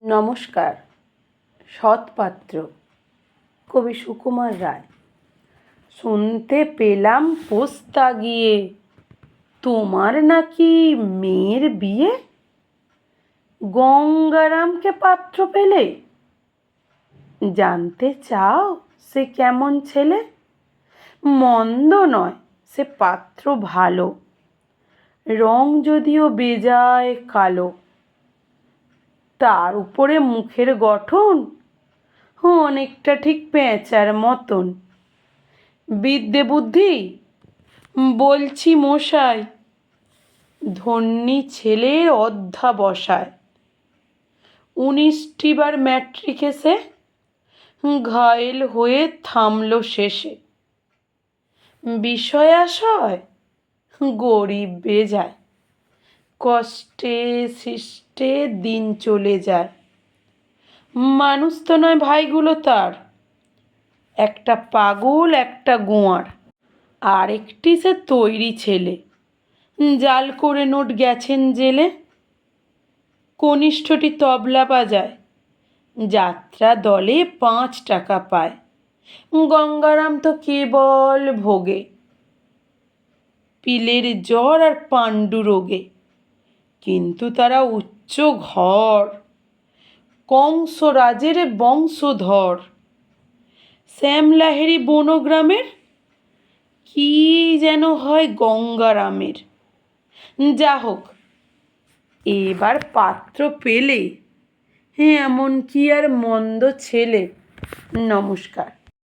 নমস্কার। সৎপাত্র, কবি সুকুমার রায়। শুনতে পেলাম পোস্তা গিয়ে তোমার নাকি মেয়ের বিয়ে। গঙ্গারামকে পাত্র পেলে? জানতে চাও সে কেমন ছেলে? মন্দ নয়, সে পাত্র ভালো, রং যদিও বেজায় কালো। তার উপরে মুখের গঠন অনেকটা ঠিক পেঁচার মতন। বিদ্যে বুদ্ধি বলছি মশাই, ধন্যী ছেলের অধ্যাবসায়। 19টি বার ম্যাট্রিকে সে ঘায়েল হয়ে থামল শেষে। বিষয়াশয় গরিব বেজায়, কষ্টে সৃষ্টে দিন চলে যায়। মানুষ তো নয় ভাইগুলো তার, একটা পাগল একটা গোয়ার। আর একটি সে তৈরি ছেলে, জাল করে নোট গেছেন জেলে। কনিষ্ঠটি তবলা বাজায়, যাত্রা দলে 5 টাকা পায়। গঙ্গারাম তো কেবল ভোগে, পিলের জ্বর আর পাণ্ডু রোগে। কিন্তু তারা উচ্চ ঘর, কংসরাজের বংশধর। শ্যামলাহেরি বনগ্রামের, কি যেন হয় গঙ্গারামের। যা হোক, এবার পাত্র পেলে এমন কি আর মন্দ ছেলে। নমস্কার।